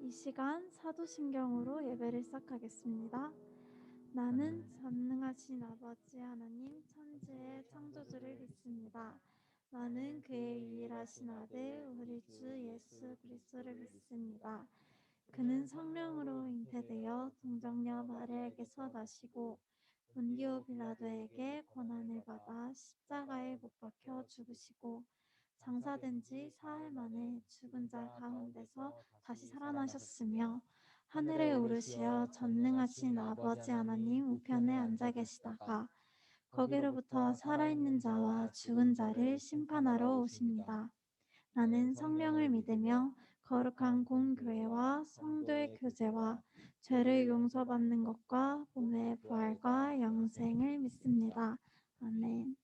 이 시간 사도신경으로 예배를 시작하겠습니다. 나는 전능하신 아버지 하나님 천지의 창조주를 믿습니다. 나는 그의 유일하신 아들 우리 주 예수 그리스도를 믿습니다. 그는 성령으로 잉태되어 동정녀 마리아에게서 나시고 본디오 빌라도에게 고난을 받아 십자가에 못 박혀 죽으시고 장사된 지 사흘 만에 죽은 자 가운데서 다시 살아나셨으며 하늘에 오르시어 전능하신 아버지 하나님 우편에 앉아 계시다가 거기로부터 살아있는 자와 죽은 자를 심판하러 오십니다. 나는 성령을 믿으며 거룩한 공교회와 성도의 교제와 죄를 용서받는 것과 몸의 부활과 영생을 믿습니다. 아멘.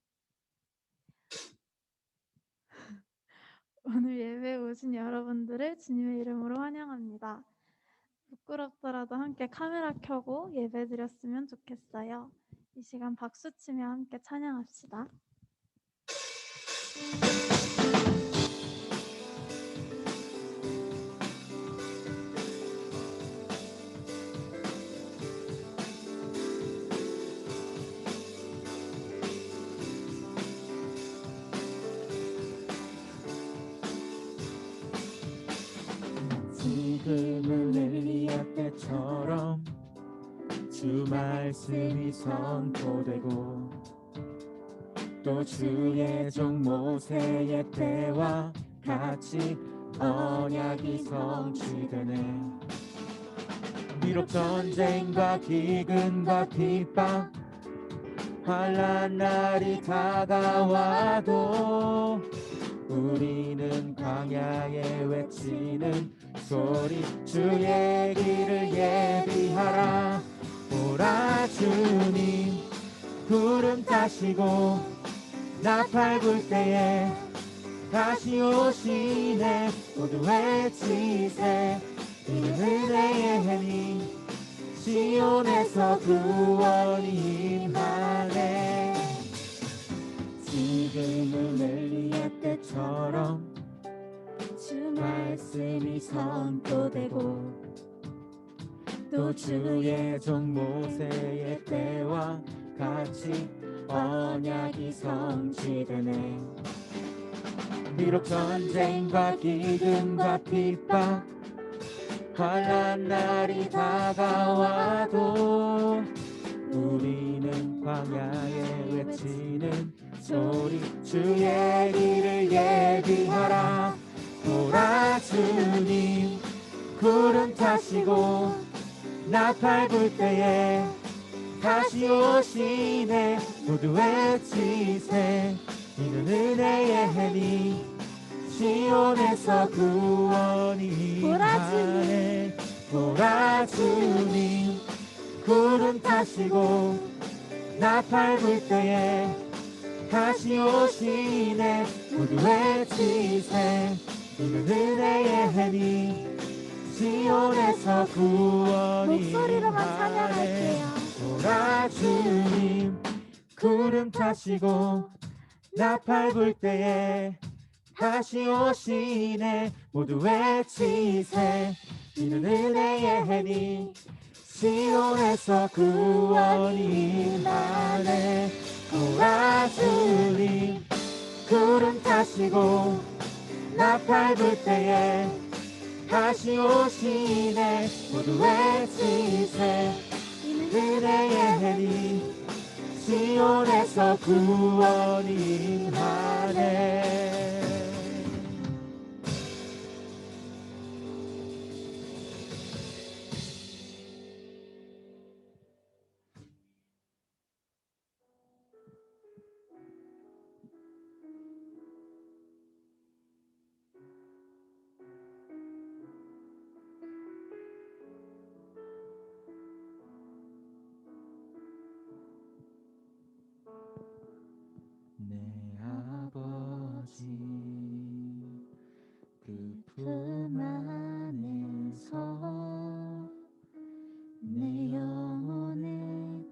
오늘 예배에 오신 여러분들을 주님의 이름으로 환영합니다. 부끄럽더라도 함께 카메라 켜고 예배 드렸으면 좋겠어요. 이 시간 박수 치며 함께 찬양합시다. 지금은 엘리야 때처럼 주 말씀이 선포되고 또 주의 종 모세의 때와 같이 언약이 성취되네. 비록 전쟁과 기근과 핍박 환난 날이 다가와도 우리는 광야에 외치는 소리 주의 길을 예비하라. 오라 주님 구름 타시고 나팔 불 때에 다시 오시네. 모두 외치세 이는 은혜의 해니 시온에서 구원이 임하네. 지금은 엘리야 때처럼 주 말씀이 선포되고 또 주의 종 모세의 때와 같이 언약이 성취되네. 비록 전쟁과 기근과 핍박 환난 날이 다가와도 우리는 광야에 외치는 소리 주의 길을 예비하라. 오라 주님 구름 타시고 나팔 불 때에 다시 오시네. 모두 외치세 이는 은혜의 해니 시온에서 구원이 임하네. 오라 주님 구름 타시고 나팔 불 때에 다시 오시네. 모두 외치세 이는 은혜의 해니 시온에서 구원이 목소리로만 임하네. 찬양할게요. 오라 주님 구름 타시고 나팔 불 때에 다시 오시네. 모두 외치세 이는 은혜의 해니 시온에서 구원이 임하네. 오라 주님 구름 타시고 나팔 불 때에 다시 오시네. 모두 외치세 이는 은혜의 해니 시온에서 구원이 임하네. 내 아버지 그 품 안에서 내 영혼을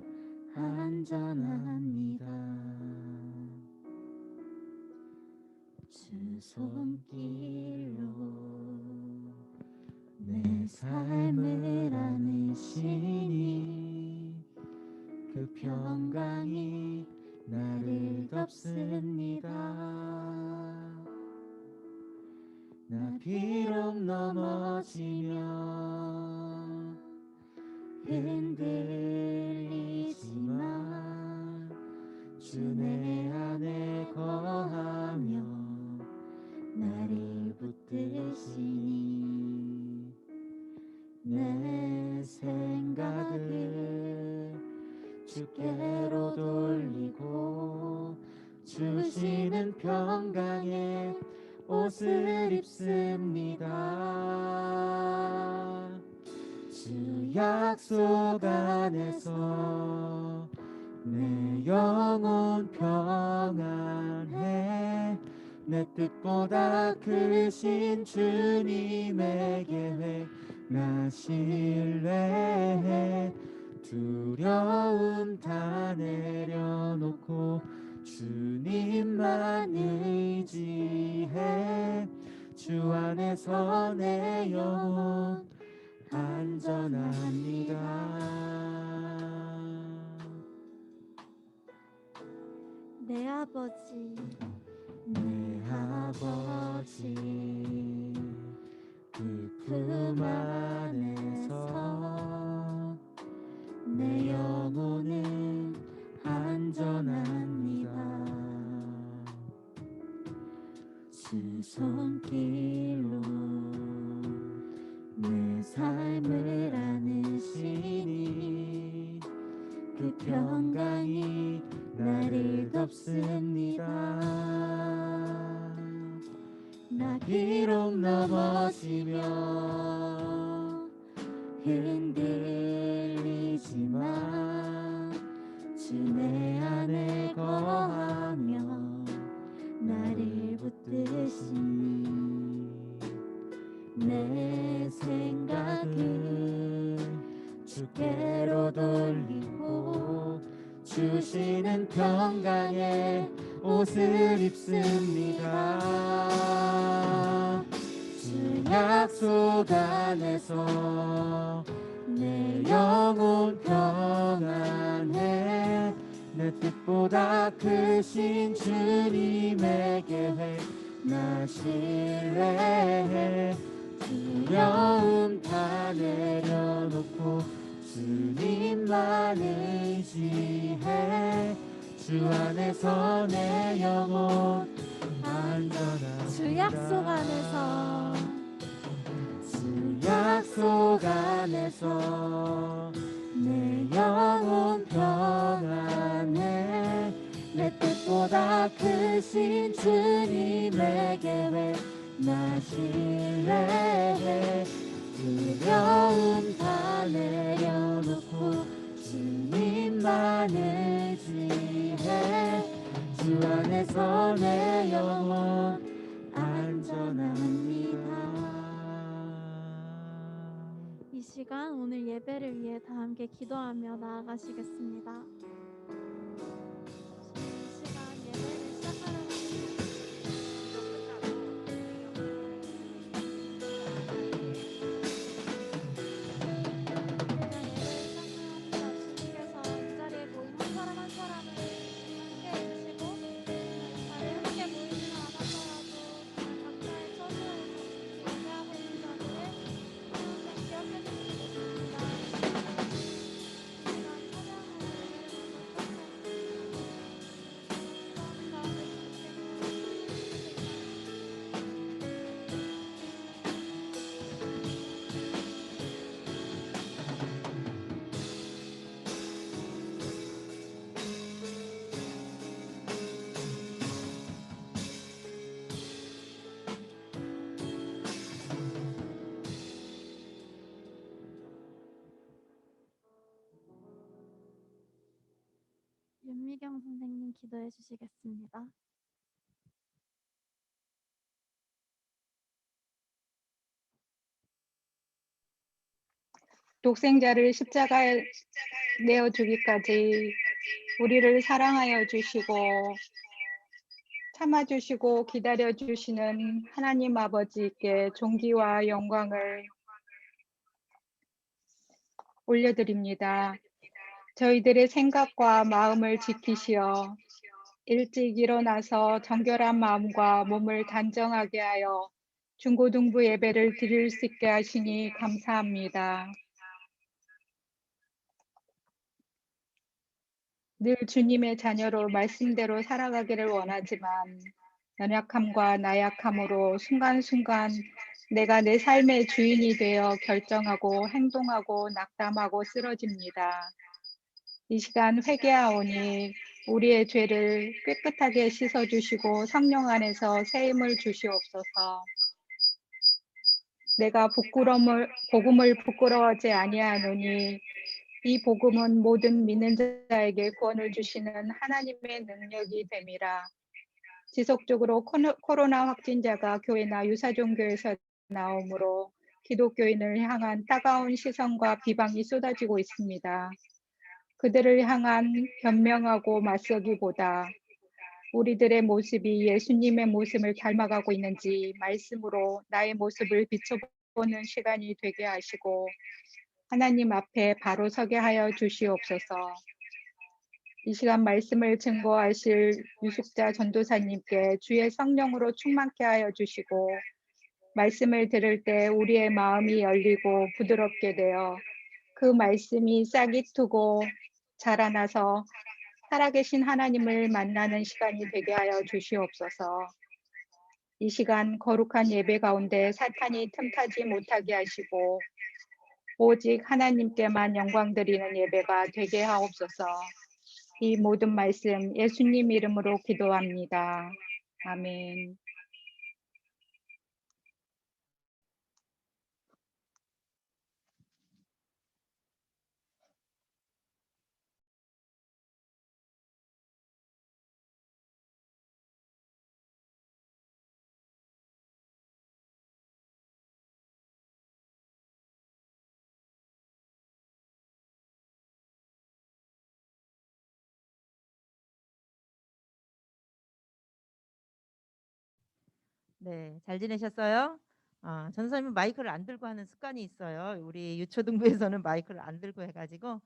안전합니다. 주 손길로 내 삶을 안으시니 그 평강이 나를 덮습니다. 나 비록 넘어지면 흔들리지만 주 내 안에 거하며 나를 붙드시니 내 생각을 주께로 돌리고 주시는 평강의 옷을 입습니다. 주 약속 안에서 내 영혼 평안해. 내 뜻보다 크신 주님의 계획 나 신뢰해. 두려움 다 내려놓고 주님만 의지해. 주 안에서 내 영혼 안전합니다. 내 아버지, 내 아버지 그 품 안에서 내 영혼은 안전합니다. 주 손길로 내 삶을 안으시니 그 평강이 나를 덮습니다. 나 비록 넘어지면 흔들리지만 주 내 안에 거하며 나를 붙드시니 내 생각을 주께로 돌리고 주시는 평강의 옷을 입습니다. 주 약속 안에서 내 영혼 평안해. 내 뜻보다 크신 주님의 계획 나 신뢰해. 두려움 다 내려놓고 주님만 의지해. 주 안에서 내 영혼 안전합니다. 주 약속 안에서 주 약속 안에서 내 영혼 평안해. 내 뜻보다 크신 주님의 계획 나 신뢰해. 두려움 다 내려놓고 주님만 의지해. 주 안에서 내 영혼 안전합니다. 이 시간 오늘 예배를 위해 다 함께 기도하며 나아가시겠습니다. 이 시간 예배를 시작하려고 주님께서 이 자리에 모인 한 사람 한 사람을 함께 해주시고 자리에 함께 모이지는 않았더라도 각자의 처소에서 예배하고 있는 자리를 항상 기억해 주시기 바랍니다. 시간 찬양하는 윤미경 선생님 기도해 주시겠습니다. 독생자를 십자가에 내어주기까지 우리를 사랑하여 주시고 참아주시고 기다려주시는 하나님 아버지께 존귀와 영광을 올려드립니다. 저희들의 생각과 마음을 지키시어 일찍 일어나서 정결한 마음과 몸을 단정하게 하여 중고등부 예배를 드릴 수 있게 하시니 감사합니다. 늘 주님의 자녀로 말씀대로 살아가기를 원하지만 연약함과 나약함으로 순간순간 내가 내 삶의 주인이 되어 결정하고 행동하고 낙담하고 쓰러집니다. 이 시간 회개하오니 우리의 죄를 깨끗하게 씻어주시고 성령 안에서 새 힘을 주시옵소서. 내가 복음을 부끄러워하지 아니하노니 이 복음은 모든 믿는 자에게 구원을 주시는 하나님의 능력이 됨이라. 지속적으로 코로나 확진자가 교회나 유사종교에서 나오므로 기독교인을 향한 따가운 시선과 비방이 쏟아지고 있습니다. 그들을 향한 변명하고 맞서기보다 우리들의 모습이 예수님의 모습을 닮아가고 있는지 말씀으로 나의 모습을 비춰보는 시간이 되게 하시고 하나님 앞에 바로 서게 하여 주시옵소서. 이 시간 말씀을 증거하실 유숙자 전도사님께 주의 성령으로 충만케 하여 주시고 말씀을 들을 때 우리의 마음이 열리고 부드럽게 되어 그 말씀이 싹이 트고 자라나서 살아계신 하나님을 만나는 시간이 되게 하여 주시옵소서. 이 시간 거룩한 예배 가운데 사탄이 틈타지 못하게 하시고 오직 하나님께만 영광 드리는 예배가 되게 하옵소서. 이 모든 말씀 예수님 이름으로 기도합니다. 아멘. 네, 잘 지내셨어요? 전사님은 마이크를 안 들고 하는 습관이 있어요. 우리 유초등부에서는 마이크를 안 들고 해가지고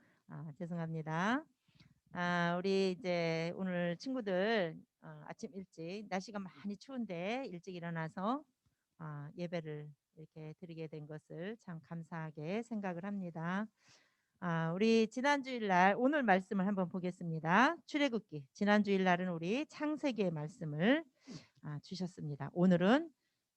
죄송합니다. 우리 이제 오늘 친구들 아침 일찍 날씨가 많이 추운데 일찍 일어나서 예배를 이렇게 드리게 된 것을 참 감사하게 생각을 합니다. 우리 지난주일날 오늘 말씀을 한번 보겠습니다. 출애굽기 지난주일날은 우리 창세기의 말씀을 주셨습니다. 오늘은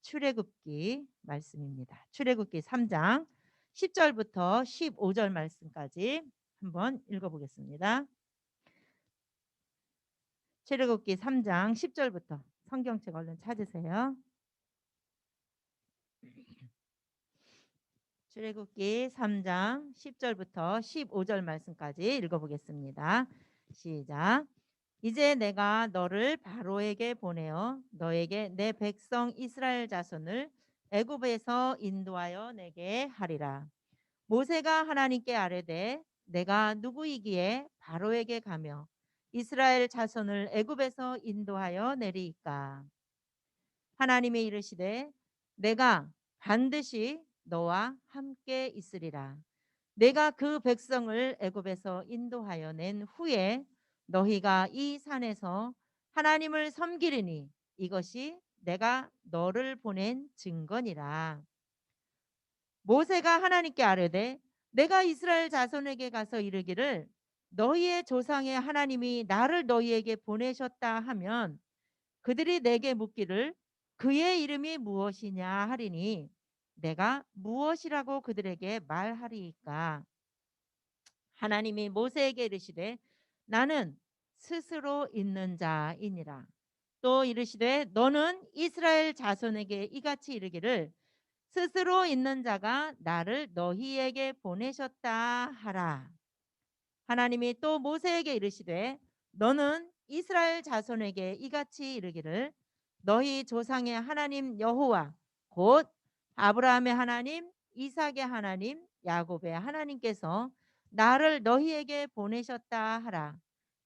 출애굽기 말씀입니다. 출애굽기 3장 10절부터 15절 말씀까지 한번 읽어보겠습니다. 출애굽기 3장 10절부터 성경책 얼른 찾으세요. 출애굽기 3장 10절부터 15절 말씀까지 읽어보겠습니다. 시작. 이제 내가 너를 바로에게 보내어 너에게 내 백성 이스라엘 자손을 애굽에서 인도하여 내게 하리라. 모세가 하나님께 아뢰되 내가 누구이기에 바로에게 가며 이스라엘 자손을 애굽에서 인도하여 내리이까. 하나님이 이르시되 내가 반드시 너와 함께 있으리라. 내가 그 백성을 애굽에서 인도하여 낸 후에 너희가 이 산에서 하나님을 섬기리니 이것이 내가 너를 보낸 증거니라. 모세가 하나님께 아뢰되 내가 이스라엘 자손에게 가서 이르기를 너희의 조상의 하나님이 나를 너희에게 보내셨다 하면 그들이 내게 묻기를 그의 이름이 무엇이냐 하리니 내가 무엇이라고 그들에게 말하리이까. 하나님이 모세에게 이르시되 나는 스스로 있는 자이니라. 또 이르시되 너는 이스라엘 자손에게 이같이 이르기를 스스로 있는 자가 나를 너희에게 보내셨다 하라. 하나님이 또 모세에게 이르시되 너는 이스라엘 자손에게 이같이 이르기를 너희 조상의 하나님 여호와 곧 아브라함의 하나님 이삭의 하나님 야곱의 하나님께서 나를 너희에게 보내셨다 하라.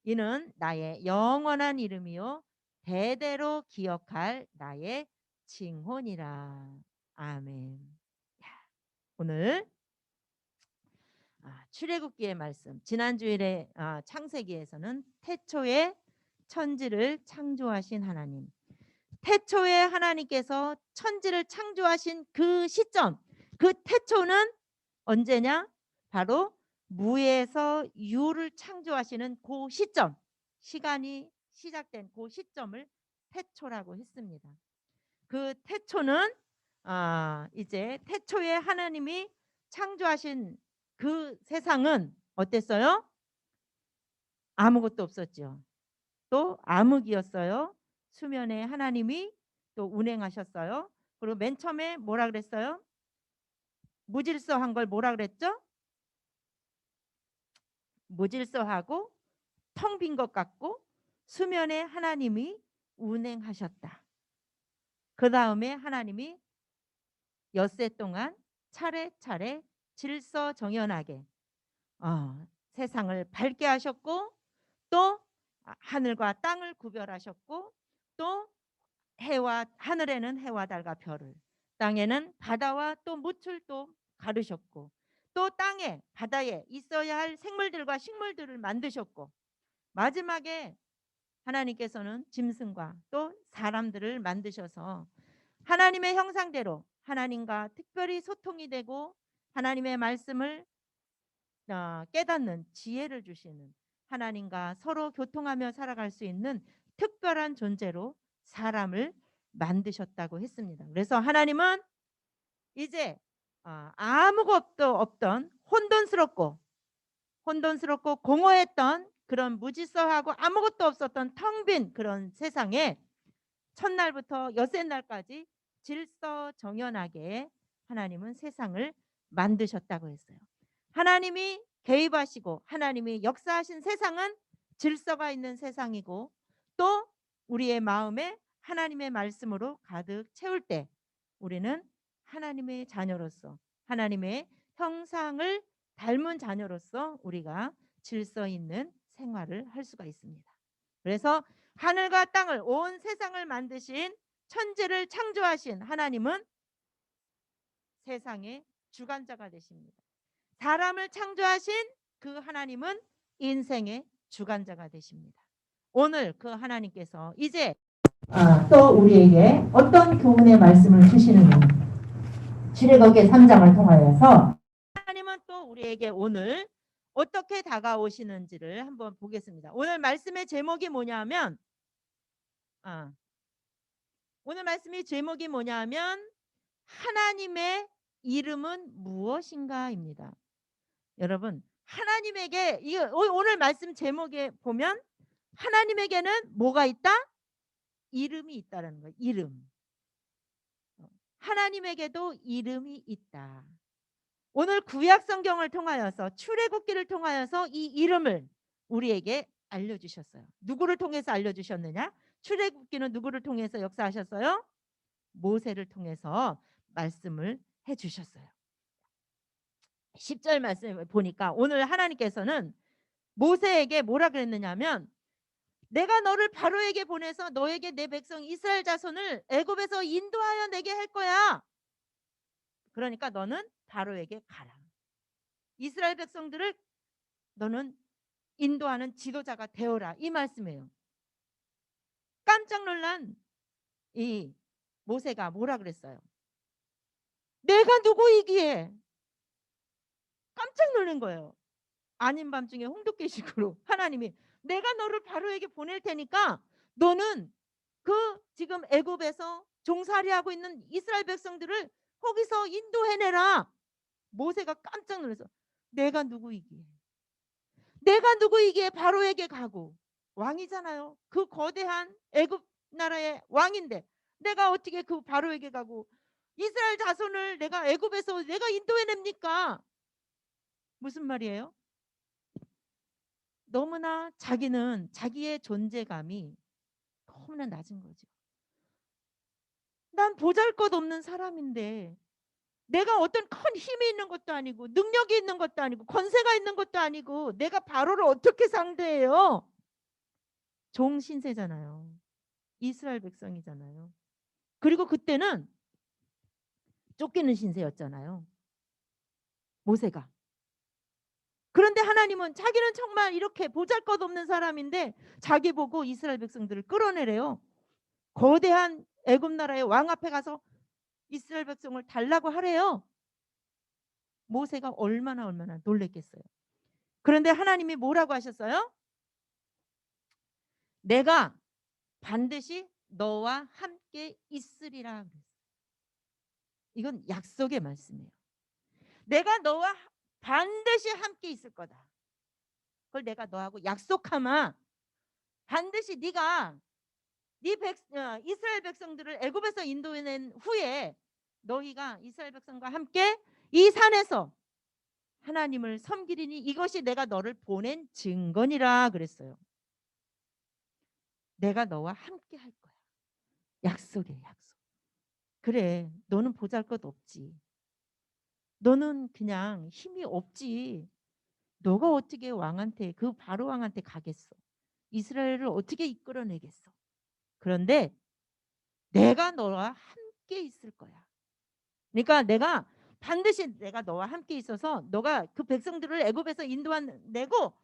이는 나의 영원한 이름이요 대대로 기억할 나의 징혼이라. 아멘. 오늘 출애굽기의 말씀, 지난주일에 창세기에서는 태초에 천지를 창조하신 하나님, 태초에 하나님께서 천지를 창조하신 그 시점, 그 태초는 언제냐? 바로 무에서 유를 창조하시는 그 시점, 시간이 시작된 그 시점을 태초라고 했습니다. 그 태초는 이제 태초에 하나님이 창조하신 그 세상은 어땠어요? 아무것도 없었죠. 또 암흑이었어요. 수면에 하나님이 또 운행하셨어요. 그리고 맨 처음에 뭐라 그랬어요? 무질서한 걸 뭐라 그랬죠? 무질서하고 텅 빈 것 같고 수면에 하나님이 운행하셨다. 그 다음에 하나님이 엿새 동안 차례차례 질서정연하게 세상을 밝게 하셨고, 또 하늘과 땅을 구별하셨고, 또 해와 하늘에는 해와 달과 별을, 땅에는 바다와 또 묻을 또 가르셨고, 또 땅에 바다에 있어야 할 생물들과 식물들을 만드셨고, 마지막에 하나님께서는 짐승과 또 사람들을 만드셔서 하나님의 형상대로 하나님과 특별히 소통이 되고 하나님의 말씀을 깨닫는 지혜를 주시는, 하나님과 서로 교통하며 살아갈 수 있는 특별한 존재로 사람을 만드셨다고 했습니다. 그래서 하나님은 이제 아무것도 없던 혼돈스럽고 공허했던 그런 무질서하고 아무것도 없었던 텅 빈 그런 세상에 첫날부터 엿새 날까지 질서정연하게 하나님은 세상을 만드셨다고 했어요. 하나님이 개입하시고 하나님이 역사하신 세상은 질서가 있는 세상이고, 또 우리의 마음에 하나님의 말씀으로 가득 채울 때 우리는 하나님의 자녀로서 하나님의 형상을 닮은 자녀로서 우리가 질서 있는 생활을 할 수가 있습니다. 그래서 하늘과 땅을 온 세상을 만드신 천지를 창조하신 하나님은 세상의 주관자가 되십니다. 사람을 창조하신 그 하나님은 인생의 주관자가 되십니다. 오늘 그 하나님께서 이제 또 우리에게 어떤 교훈의 말씀을 주시는가, 출애굽기 3장을 통하여서 하나님은 또 우리에게 오늘 어떻게 다가오시는지를 한번 보겠습니다. 오늘 말씀의 제목이 뭐냐면 오늘 말씀의 제목이 뭐냐면 하나님의 이름은 무엇인가입니다. 여러분, 하나님에게 오늘 말씀 제목에 보면 하나님에게는 뭐가 있다? 이름이 있다라는 거예요. 이름. 하나님에게도 이름이 있다. 오늘 구약 성경을 통하여서 출애굽기를 통하여서 이 이름을 우리에게 알려주셨어요. 누구를 통해서 알려주셨느냐? 출애굽기는 누구를 통해서 역사하셨어요? 모세를 통해서 말씀을 해주셨어요. 10절 말씀을 보니까 오늘 하나님께서는 모세에게 뭐라 그랬느냐면, 내가 너를 바로에게 보내서 너에게 내 백성 이스라엘 자손을 애굽에서 인도하여 내게 할 거야. 그러니까 너는 바로에게 가라. 이스라엘 백성들을 너는 인도하는 지도자가 되어라, 이 말씀이에요. 깜짝 놀란 이 모세가 뭐라 그랬어요? 내가 누구이기에? 깜짝 놀란 거예요. 아닌 밤중에 홍두깨식으로 하나님이 내가 너를 바로에게 보낼 테니까 너는 그 지금 애굽에서 종살이하고 있는 이스라엘 백성들을 거기서 인도해내라. 모세가 깜짝 놀라서 내가 누구이기에? 내가 누구이기에 바로에게 가고, 왕이잖아요. 그 거대한 애굽 나라의 왕인데 내가 어떻게 그 바로에게 가고 이스라엘 자손을 내가 애굽에서 내가 인도해냅니까? 무슨 말이에요? 너무나 자기는 자기의 존재감이 너무나 낮은 거죠. 난 보잘것없는 사람인데 내가 어떤 큰 힘이 있는 것도 아니고 능력이 있는 것도 아니고 권세가 있는 것도 아니고 내가 바로를 어떻게 상대해요? 종신세잖아요. 이스라엘 백성이잖아요. 그리고 그때는 쫓기는 신세였잖아요. 모세가. 그런데 하나님은 자기는 정말 이렇게 보잘것없는 사람인데 자기 보고 이스라엘 백성들을 끌어내래요. 거대한 애굽 나라의 왕 앞에 가서 이스라엘 백성을 달라고 하래요. 모세가 얼마나 놀랬겠어요. 그런데 하나님이 뭐라고 하셨어요? 내가 반드시 너와 함께 있으리라. 이건 약속의 말씀이에요. 내가 너와 반드시 함께 있을 거다. 그걸 내가 너하고 약속하마. 반드시 네가 이스라엘 백성들을 애굽에서 인도해낸 후에 너희가 이스라엘 백성과 함께 이 산에서 하나님을 섬기리니 이것이 내가 너를 보낸 증거니라 그랬어요. 내가 너와 함께 할 거야. 약속이에요, 약속. 그래, 너는 보잘것 없지. 너는 그냥 힘이 없지. 너가 어떻게 왕한테, 그 바로 왕한테 가겠어? 이스라엘을 어떻게 이끌어내겠어? 그런데 내가 너와 함께 있을 거야. 그러니까 내가 반드시 내가 너와 함께 있어서 너가 그 백성들을 애굽에서 인도해내고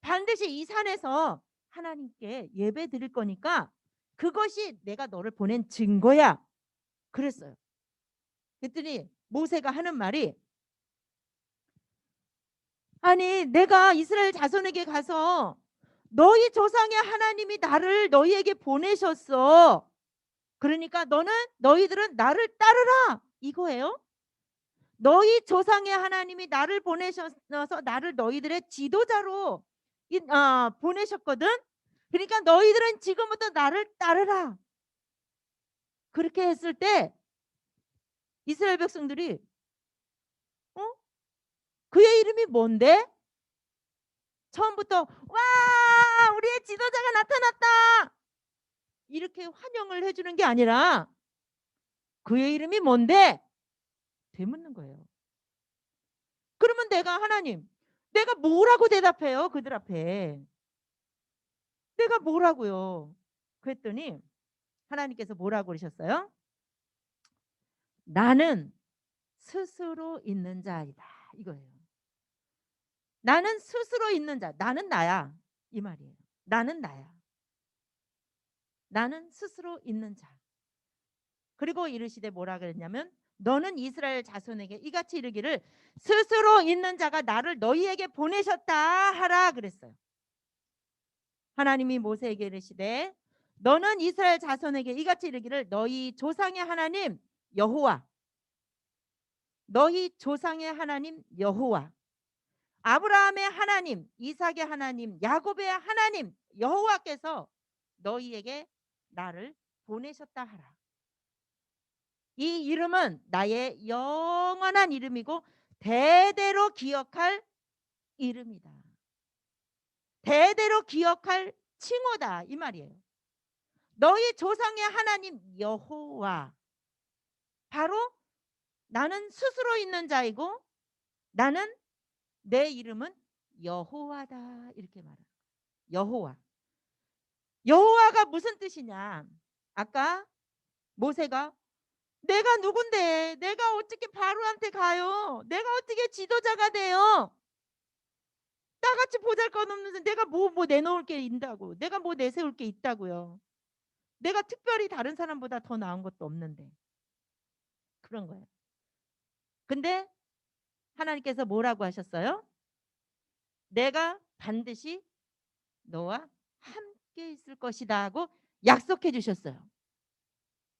반드시 이 산에서 하나님께 예배 드릴 거니까 그것이 내가 너를 보낸 증거야. 그랬어요. 그랬더니 모세가 하는 말이, 아니 내가 이스라엘 자손에게 가서 너희 조상의 하나님이 나를 너희에게 보내셨어. 그러니까 너희들은 나를 따르라 이거예요. 너희 조상의 하나님이 나를 보내셔서 나를 너희들의 지도자로 보내셨거든. 그러니까 너희들은 지금부터 나를 따르라. 그렇게 했을 때 이스라엘 백성들이 그의 이름이 뭔데? 처음부터 와 우리의 지도자가 나타났다 이렇게 환영을 해주는 게 아니라 그의 이름이 뭔데? 되묻는 거예요. 그러면 내가 뭐라고 대답해요? 그들 앞에 내가 뭐라고요? 그랬더니 하나님께서 뭐라고 그러셨어요? 나는 스스로 있는 자이다 이거예요. 나는 스스로 있는 자. 나는 나야 이 말이에요. 나는 나야. 나는 스스로 있는 자. 그리고 이르시되 뭐라 그랬냐면 너는 이스라엘 자손에게 이같이 이르기를 스스로 있는 자가 나를 너희에게 보내셨다 하라 그랬어요. 하나님이 모세에게 이르시되 너는 이스라엘 자손에게 이같이 이르기를 너희 조상의 하나님 여호와, 너희 조상의 하나님 여호와, 아브라함의 하나님, 이삭의 하나님, 야곱의 하나님 여호와께서 너희에게 나를 보내셨다 하라. 이 이름은 나의 영원한 이름이고 대대로 기억할 이름이다. 대대로 기억할 칭호다 이 말이에요. 너희 조상의 하나님 여호와, 바로 나는 스스로 있는 자이고 나는 내 이름은 여호와다 이렇게 말해요. 여호와. 여호와가 무슨 뜻이냐? 아까 모세가 내가 누군데 내가 어떻게 바로한테 가요? 내가 어떻게 지도자가 돼요? 나같이 보잘것없는 내가 뭐 내놓을 게 있다고, 내가 뭐 내세울 게 있다고요. 내가 특별히 다른 사람보다 더 나은 것도 없는데 그런 거예요. 근데 하나님께서 뭐라고 하셨어요? 내가 반드시 너와 함께 있을 것이다 하고 약속해 주셨어요.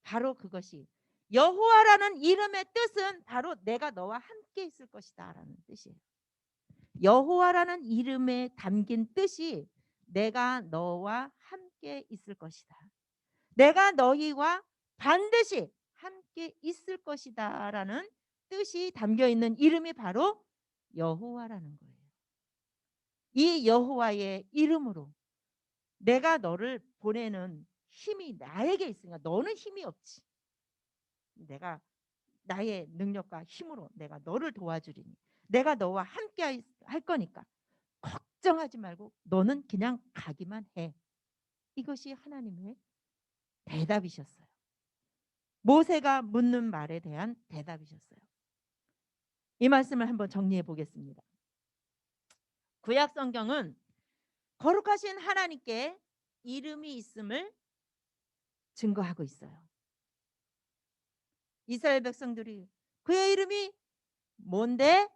바로 그것이 여호와라는 이름의 뜻은 바로 내가 너와 함께 있을 것이다 라는 뜻이에요. 여호와라는 이름에 담긴 뜻이 내가 너와 함께 있을 것이다. 내가 너희와 반드시 함께 있을 것이다 라는 뜻이 담겨 있는 이름이 바로 여호와라는 거예요. 이 여호와의 이름으로 내가 너를 보내는 힘이 나에게 있으니까 너는 힘이 없지. 내가 나의 능력과 힘으로 내가 너를 도와주리니 내가 너와 함께 할 거니까 걱정하지 말고 너는 그냥 가기만 해. 이것이 하나님의 대답이셨어요. 모세가 묻는 말에 대한 대답이셨어요. 이 말씀을 한번 정리해 보겠습니다. 구약 성경은 거룩하신 하나님께 이름이 있음을 증거하고 있어요. 이스라엘 백성들이 그의 이름이 뭔데?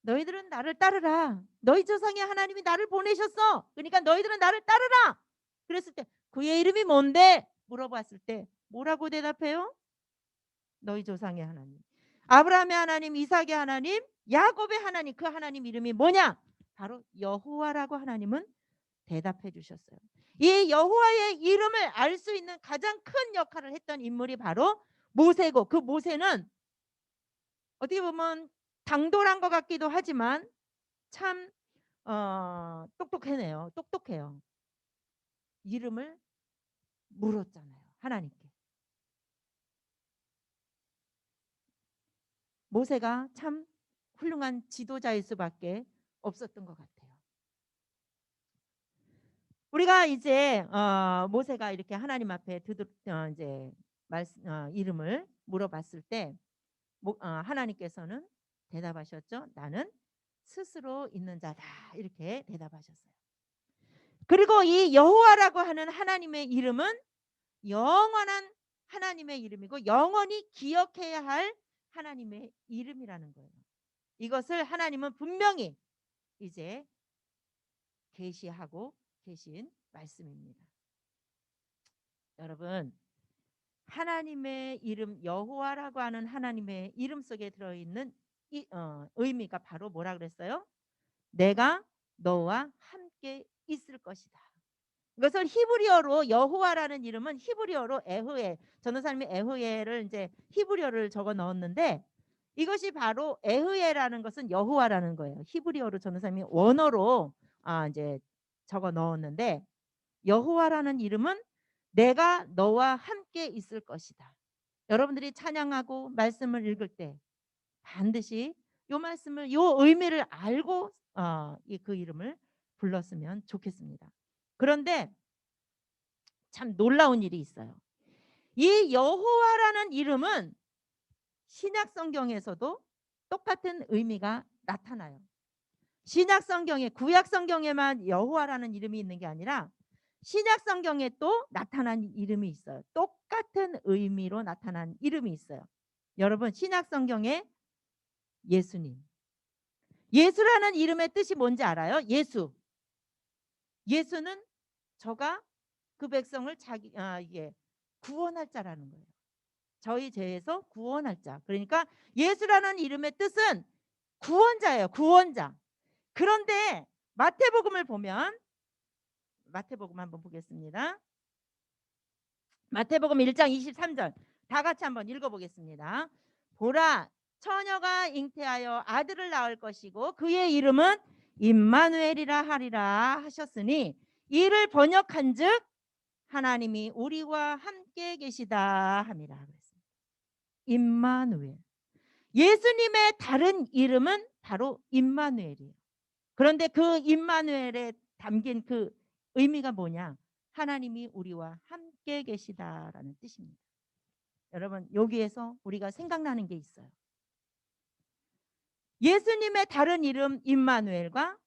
너희들은 나를 따르라. 너희 조상의 하나님이 나를 보내셨어. 그러니까 너희들은 나를 따르라. 그랬을 때 그의 이름이 뭔데? 물어봤을 때 뭐라고 대답해요? 너희 조상의 하나님. 아브라함의 하나님, 이삭의 하나님, 야곱의 하나님. 그 하나님 이름이 뭐냐? 바로 여호와라고 하나님은 대답해 주셨어요. 이 여호와의 이름을 알 수 있는 가장 큰 역할을 했던 인물이 바로 모세고, 그 모세는 어떻게 보면 당돌한 것 같기도 하지만 참 똑똑해요. 이름을 물었잖아요, 하나님께. 모세가 참 훌륭한 지도자일 수밖에 없었던 것 같아요. 우리가 이제 모세가 이렇게 하나님 앞에 이제 이름을 물어봤을 때 하나님께서는 대답하셨죠. 나는 스스로 있는 자다, 이렇게 대답하셨어요. 그리고 이 여호와라고 하는 하나님의 이름은 영원한 하나님의 이름이고 영원히 기억해야 할 하나님의 이름이라는 거예요. 이것을 하나님은 분명히 이제 계시하고 계신 말씀입니다. 여러분, 하나님의 이름 여호와라고 하는 하나님의 이름 속에 들어있는 의미가 바로 뭐라 그랬어요? 내가 너와 함께 있을 것이다. 이것을 히브리어로, 여호와라는 이름은 히브리어로 에흐에, 전도사님이 에흐에를 이제 히브리어를 적어 넣었는데, 이것이 바로 에흐에라는 것은 여호와라는 거예요. 히브리어로 전도사님이 원어로 이제 적어 넣었는데, 여호와라는 이름은 내가 너와 함께 있을 것이다. 여러분들이 찬양하고 말씀을 읽을 때 반드시 이 말씀을, 이 의미를 알고 그 이름을 불렀으면 좋겠습니다. 그런데 참 놀라운 일이 있어요. 이 여호와라는 이름은 신약 성경에서도 똑같은 의미가 나타나요. 신약 성경에, 구약 성경에만 여호와라는 이름이 있는 게 아니라 신약 성경에 또 나타난 이름이 있어요. 똑같은 의미로 나타난 이름이 있어요. 여러분, 신약 성경에 예수님, 예수라는 이름의 뜻이 뭔지 알아요? 예수. 예수는 저가 그 백성을 구원할 자라는 거예요. 저희 죄에서 구원할 자. 그러니까 예수라는 이름의 뜻은 구원자예요. 구원자. 그런데 마태복음을 보면, 마태복음 한번 보겠습니다. 마태복음 1장 23절 다 같이 한번 읽어보겠습니다. 보라, 처녀가 잉태하여 아들을 낳을 것이고 그의 이름은 임마누엘이라 하리라 하셨으니, 이를 번역한즉 하나님이 우리와 함께 계시다 함이라 그랬습니다. 임마누엘. 예수님의 다른 이름은 바로 임마누엘이에요. 그런데 그 임마누엘에 담긴 그 의미가 뭐냐? 하나님이 우리와 함께 계시다라는 뜻입니다. 여러분, 여기에서 우리가 생각나는 게 있어요. 예수님의 다른 이름 임마누엘과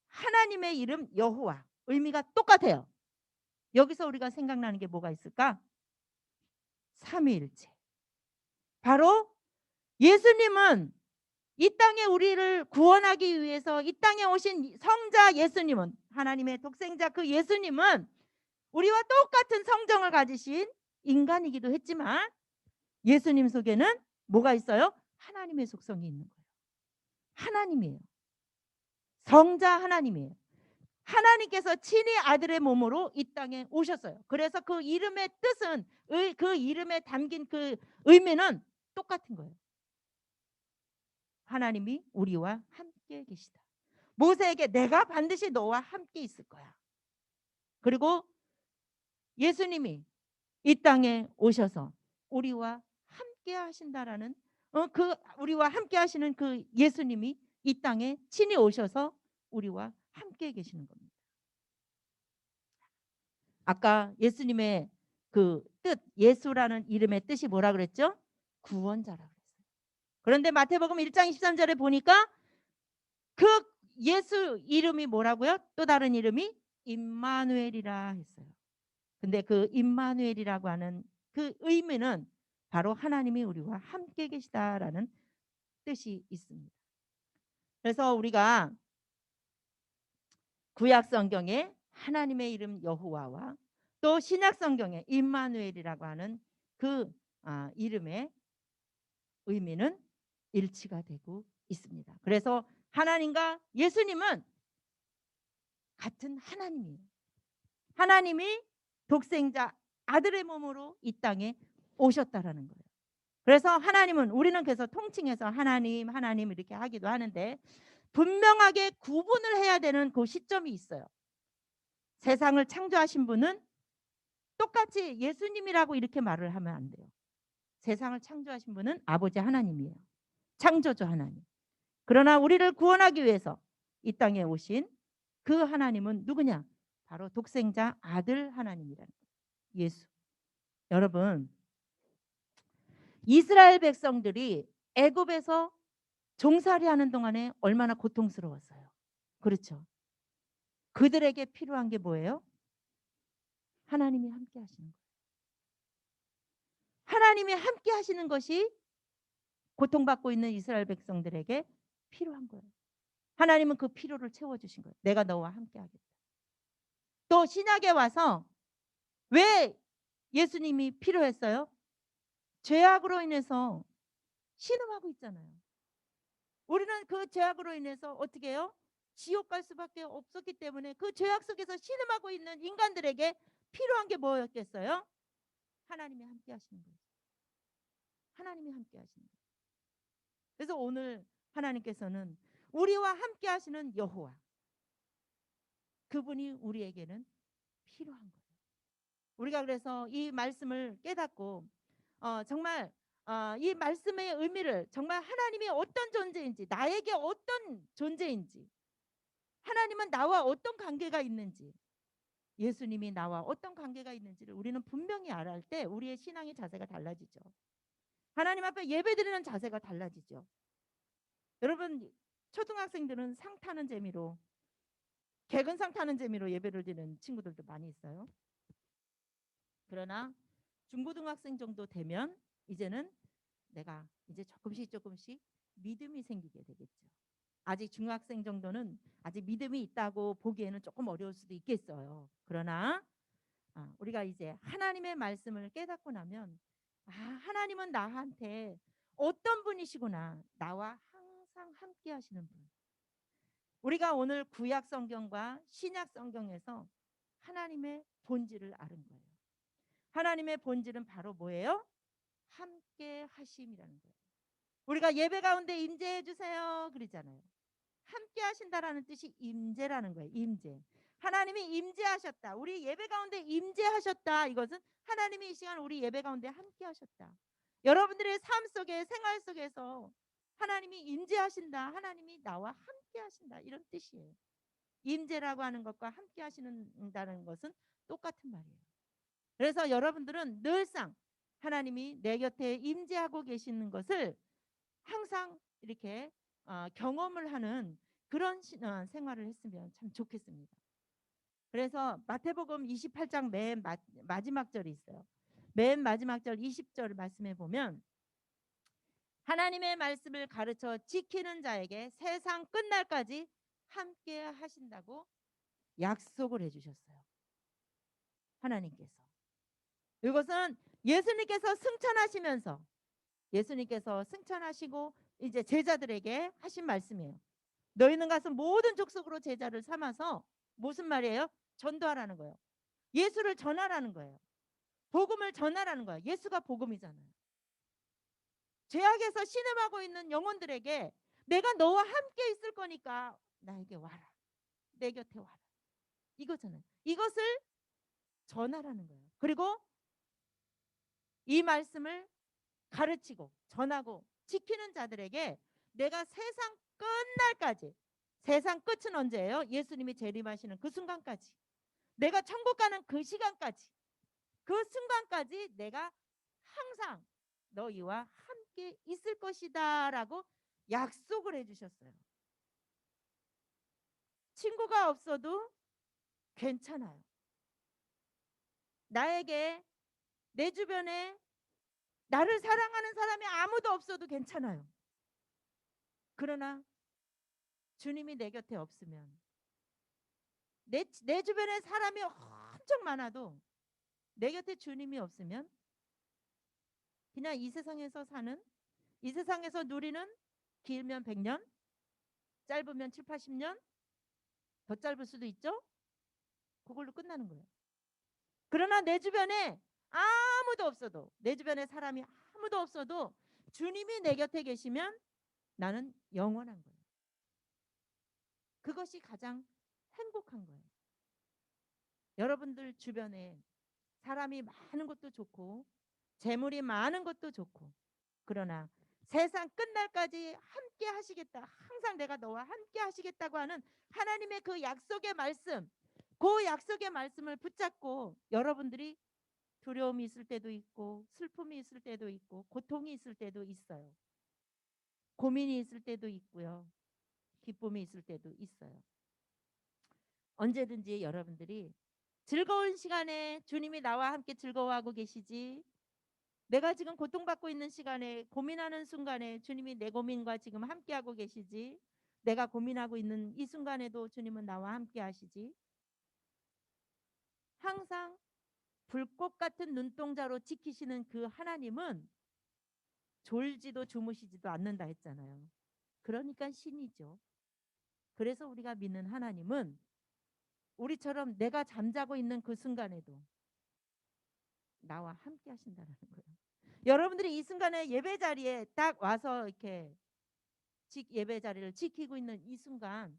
하나님의 이름 여호와, 의미가 똑같아요. 여기서 우리가 생각나는 게 뭐가 있을까? 삼위일체. 바로 예수님은 이 땅에 우리를 구원하기 위해서 이 땅에 오신 성자 예수님은, 하나님의 독생자 그 예수님은 우리와 똑같은 성정을 가지신 인간이기도 했지만 예수님 속에는 뭐가 있어요? 하나님의 속성이 있는 거예요. 하나님이에요. 성자 하나님이에요. 하나님께서 친히 아들의 몸으로 이 땅에 오셨어요. 그래서 그 이름의 뜻은, 그 이름에 담긴 그 의미는 똑같은 거예요. 하나님이 우리와 함께 계시다. 모세에게 내가 반드시 너와 함께 있을 거야. 그리고 예수님이 이 땅에 오셔서 우리와 함께 하신다라는 그 우리와 함께 하시는 그 예수님이 이 땅에 친히 오셔서 우리와 함께 계시는 겁니다. 아까 예수님의 그 뜻, 예수라는 이름의 뜻이 뭐라 그랬죠? 구원자라 그랬어요. 그런데 마태복음 1장 23절에 보니까 그 예수 이름이 뭐라고요? 또 다른 이름이 임마누엘이라 했어요. 근데 그 임마누엘이라고 하는 그 의미는 바로 하나님이 우리와 함께 계시다라는 뜻이 있습니다. 그래서 우리가 구약 성경에 하나님의 이름 여호와와 또 신약 성경에 임마누엘이라고 하는 그 이름의 의미는 일치가 되고 있습니다. 그래서 하나님과 예수님은 같은 하나님이에요. 하나님이 독생자 아들의 몸으로 이 땅에 오셨다라는 거예요. 그래서 하나님은, 우리는 그래서 통칭해서 하나님 하나님 이렇게 하기도 하는데, 분명하게 구분을 해야 되는 그 시점이 있어요. 세상을 창조하신 분은 똑같이 예수님이라고 이렇게 말을 하면 안 돼요. 세상을 창조하신 분은 아버지 하나님이에요. 창조주 하나님. 그러나 우리를 구원하기 위해서 이 땅에 오신 그 하나님은 누구냐? 바로 독생자 아들 하나님이라는 거예요. 예수. 여러분, 이스라엘 백성들이 애굽에서 종살이하는 동안에 얼마나 고통스러웠어요. 그렇죠? 그들에게 필요한 게 뭐예요? 하나님이 함께 하시는 거예요. 하나님이 함께 하시는 것이 고통받고 있는 이스라엘 백성들에게 필요한 거예요. 하나님은 그 필요를 채워주신 거예요. 내가 너와 함께 하겠다. 또 신약에 와서 왜 예수님이 필요했어요? 죄악으로 인해서 신음하고 있잖아요. 우리는 그 죄악으로 인해서 어떻게 해요? 지옥 갈 수밖에 없었기 때문에 그 죄악 속에서 신음하고 있는 인간들에게 필요한 게 뭐였겠어요? 하나님이 함께 하시는 거예요. 하나님이 함께 하시는 거예요. 그래서 오늘 하나님께서는 우리와 함께 하시는 여호와, 그분이 우리에게는 필요한 거예요. 우리가 그래서 이 말씀을 깨닫고 정말 이 말씀의 의미를, 정말 하나님이 어떤 존재인지, 나에게 어떤 존재인지, 하나님은 나와 어떤 관계가 있는지, 예수님이 나와 어떤 관계가 있는지를 우리는 분명히 알아야 할 때 우리의 신앙의 자세가 달라지죠. 하나님 앞에 예배드리는 자세가 달라지죠. 여러분, 초등학생들은 상 타는 재미로, 개근상 타는 재미로 예배를 드리는 친구들도 많이 있어요. 그러나 중고등학생 정도 되면 이제는 내가 이제 조금씩 믿음이 생기게 되겠죠. 아직 중학생 정도는 아직 믿음이 있다고 보기에는 조금 어려울 수도 있겠어요. 그러나 우리가 이제 하나님의 말씀을 깨닫고 나면, 하나님은 나한테 어떤 분이시구나, 나와 항상 함께 하시는 분. 우리가 오늘 구약 성경과 신약 성경에서 하나님의 본질을 아는 거예요. 하나님의 본질은 바로 뭐예요? 함께 하심이라는 거예요. 우리가 예배 가운데 임재해 주세요 그러잖아요. 함께 하신다라는 뜻이 임재라는 거예요. 임재. 하나님이 임재하셨다. 우리 예배 가운데 임재하셨다. 이것은 하나님이 이 시간 우리 예배 가운데 함께 하셨다. 여러분들의 삶 속에, 생활 속에서 하나님이 임재하신다. 하나님이 나와 함께 하신다. 이런 뜻이에요. 임재라고 하는 것과 함께 하신다는 것은 똑같은 말이에요. 그래서 여러분들은 늘상 하나님이 내 곁에 임재하고 계시는 것을 항상 이렇게 경험을 하는 그런 생활을 했으면 참 좋겠습니다. 그래서 마태복음 28장 맨 마지막 절이 있어요. 맨 마지막 절 20절 말씀해 보면, 하나님의 말씀을 가르쳐 지키는 자에게 세상 끝날까지 함께 하신다고 약속을 해주셨어요. 하나님께서. 이것은 예수님께서 승천하시고 이제 제자들에게 하신 말씀이에요. 너희는 가서 모든 족속으로 제자를 삼아서 무슨 말이에요? 전도하라는 거예요. 예수를 전하라는 거예요. 복음을 전하라는 거예요. 예수가 복음이잖아요. 죄악에서 신음하고 있는 영혼들에게 내가 너와 함께 있을 거니까 나에게 와라. 내 곁에 와라. 이거잖아요. 이것을 전하라는 거예요. 그리고 이 말씀을 가르치고 전하고 지키는 자들에게 내가 세상 끝날까지, 세상 끝은 언제예요? 예수님이 재림하시는 그 순간까지, 내가 천국 가는 그 시간까지, 그 순간까지 내가 항상 너희와 함께 있을 것이다 라고 약속을 해주셨어요. 친구가 없어도 괜찮아요. 나에게 내 주변에 나를 사랑하는 사람이 아무도 없어도 괜찮아요. 그러나 주님이 내 곁에 없으면 내 주변에 사람이 엄청 많아도 내 곁에 주님이 없으면 그냥 이 세상에서 사는, 이 세상에서 누리는 길면 100년, 짧으면 7, 80년, 더 짧을 수도 있죠. 그걸로 끝나는 거예요. 그러나 내 주변에 아무도 없어도, 내 주변에 사람이 아무도 없어도 주님이 내 곁에 계시면 나는 영원한 거예요. 그것이 가장 행복한 거예요. 여러분들 주변에 사람이 많은 것도 좋고 재물이 많은 것도 좋고, 그러나 세상 끝날까지 함께 하시겠다, 항상 내가 너와 함께 하시겠다고 하는 하나님의 그 약속의 말씀, 그 약속의 말씀을 붙잡고 여러분들이 두려움이 있을 때도 있고 슬픔이 있을 때도 있고 고통이 있을 때도 있어요. 고민이 있을 때도 있고요. 기쁨이 있을 때도 있어요. 언제든지 여러분들이 즐거운 시간에 주님이 나와 함께 즐거워하고 계시지, 내가 지금 고통받고 있는 시간에, 고민하는 순간에 주님이 내 고민과 지금 함께하고 계시지, 내가 고민하고 있는 이 순간에도 주님은 나와 함께 하시지, 항상 불꽃 같은 눈동자로 지키시는 그 하나님은 졸지도 주무시지도 않는다 했잖아요. 그러니까 신이죠. 그래서 우리가 믿는 하나님은 우리처럼 내가 잠자고 있는 그 순간에도 나와 함께 하신다는 거예요. 여러분들이 이 순간에 예배 자리에 딱 와서 이렇게 예배 자리를 지키고 있는 이 순간,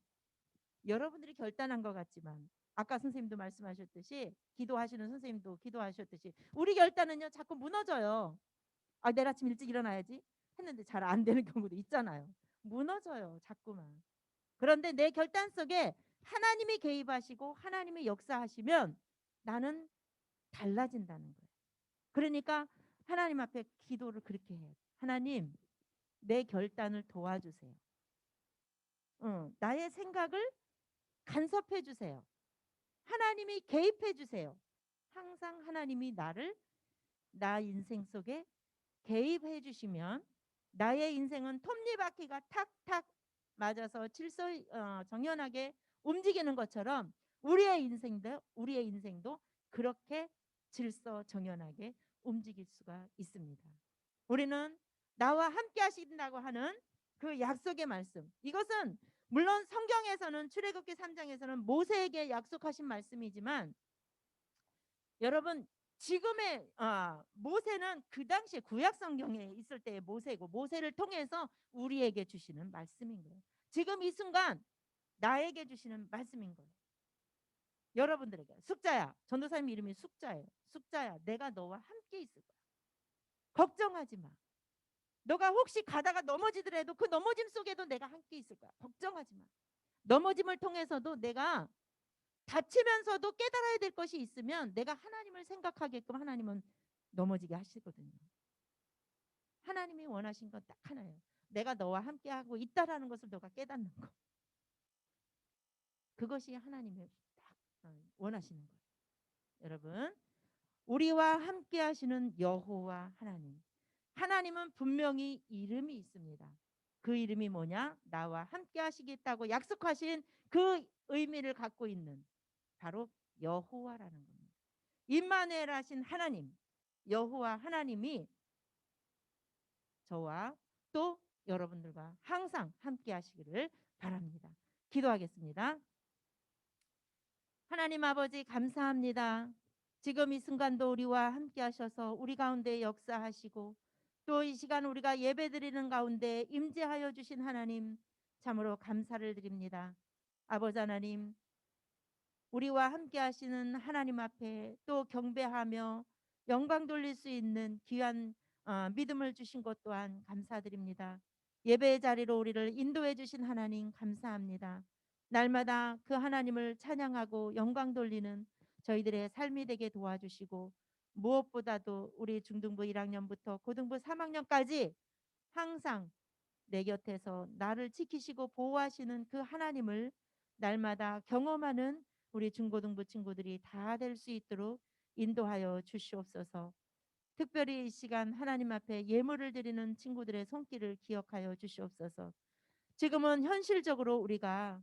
여러분들이 결단한 것 같지만 아까 선생님도 말씀하셨듯이, 기도하시는 선생님도 기도하셨듯이 우리 결단은요 자꾸 무너져요. 아, 내일 아침 일찍 일어나야지 했는데 잘 안 되는 경우도 있잖아요. 무너져요 자꾸만. 그런데 내 결단 속에 하나님이 개입하시고 하나님이 역사하시면 나는 달라진다는 거예요. 그러니까 하나님 앞에 기도를 그렇게 해요. 하나님, 내 결단을 도와주세요. 나의 생각을 간섭해 주세요. 하나님이 개입해 주세요. 항상 하나님이 나 인생 속에 개입해 주시면 나의 인생은 톱니바퀴가 탁탁 맞아서 정연하게 움직이는 것처럼 우리의 인생도 그렇게 질서정연하게 움직일 수가 있습니다. 우리는 나와 함께 하신다고 하는 그 약속의 말씀, 이것은 물론 성경에서는 출애굽기 3장에서는 모세에게 약속하신 말씀이지만, 여러분 지금의 모세는 그 당시에 구약 성경에 있을 때의 모세고, 모세를 통해서 우리에게 주시는 말씀인 거예요. 지금 이 순간 나에게 주시는 말씀인 거예요. 여러분들에게, 숙자야, 전도사님 이름이 숙자예요. 숙자야, 내가 너와 함께 있을 거야. 걱정하지 마. 너가 혹시 가다가 넘어지더라도 그 넘어짐 속에도 내가 함께 있을 거야. 걱정하지 마. 넘어짐을 통해서도 내가 다치면서도 깨달아야 될 것이 있으면 내가 하나님을 생각하게끔 하나님은 넘어지게 하시거든요. 하나님이 원하신 건 딱 하나예요. 내가 너와 함께하고 있다라는 것을 너가 깨닫는 거. 그것이 하나님의 딱 원하시는 거예요. 여러분, 우리와 함께 하시는 여호와 하나님. 하나님은 분명히 이름이 있습니다. 그 이름이 뭐냐? 나와 함께 하시겠다고 약속하신 그 의미를 갖고 있는 바로 여호와라는 겁니다. 임마누엘 하신 하나님, 여호와 하나님이 저와 또 여러분들과 항상 함께 하시기를 바랍니다. 기도하겠습니다. 하나님 아버지, 감사합니다. 지금 이 순간도 우리와 함께 하셔서 우리 가운데 역사하시고 또 이 시간 우리가 예배드리는 가운데 임재하여 주신 하나님, 참으로 감사를 드립니다. 아버지 하나님, 우리와 함께 하시는 하나님 앞에 또 경배하며 영광 돌릴 수 있는 귀한 믿음을 주신 것 또한 감사드립니다. 예배의 자리로 우리를 인도해 주신 하나님 감사합니다. 날마다 그 하나님을 찬양하고 영광 돌리는 저희들의 삶이 되게 도와주시고, 무엇보다도 우리 중등부 1학년부터 고등부 3학년까지 항상 내 곁에서 나를 지키시고 보호하시는 그 하나님을 날마다 경험하는 우리 중고등부 친구들이 다 될 수 있도록 인도하여 주시옵소서. 특별히 이 시간 하나님 앞에 예물을 드리는 친구들의 손길을 기억하여 주시옵소서. 지금은 현실적으로 우리가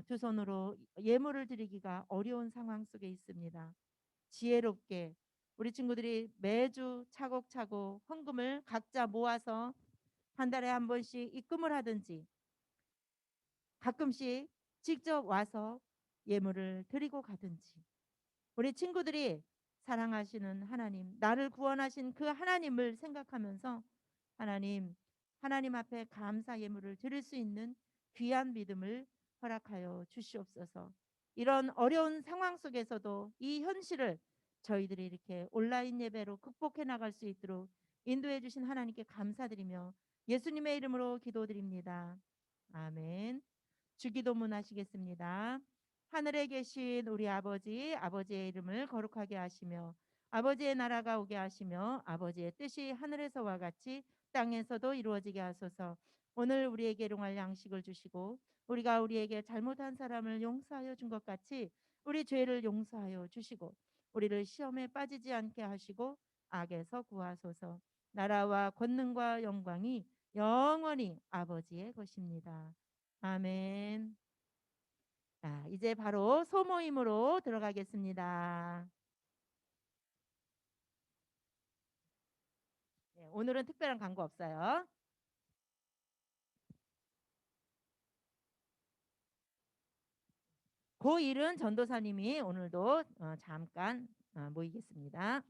두 손으로 예물을 드리기가 어려운 상황 속에 있습니다. 지혜롭게 우리 친구들이 매주 차곡차곡 헌금을 각자 모아서 한 달에 한 번씩 입금을 하든지 가끔씩 직접 와서 예물을 드리고 가든지 우리 친구들이 사랑하시는 하나님, 나를 구원하신 그 하나님을 생각하면서 하나님 앞에 감사 예물을 드릴 수 있는 귀한 믿음을 허락하여 주시옵소서. 이런 어려운 상황 속에서도 이 현실을 저희들이 이렇게 온라인 예배로 극복해 나갈 수 있도록 인도해 주신 하나님께 감사드리며 예수님의 이름으로 기도드립니다. 아멘. 주기도문 하시겠습니다. 하늘에 계신 우리 아버지, 아버지의 이름을 거룩하게 하시며 아버지의 나라가 오게 하시며 아버지의 뜻이 하늘에서와 같이 땅에서도 이루어지게 하소서. 오늘 우리에게 일용할 양식을 주시고 우리가 우리에게 잘못한 사람을 용서하여 준 것 같이 우리 죄를 용서하여 주시고 우리를 시험에 빠지지 않게 하시고 악에서 구하소서. 나라와 권능과 영광이 영원히 아버지의 것입니다. 아멘. 자, 이제 바로 소모임으로 들어가겠습니다. 네, 오늘은 특별한 광고 없어요. 고1은 전도사님이 오늘도 잠깐 모이겠습니다.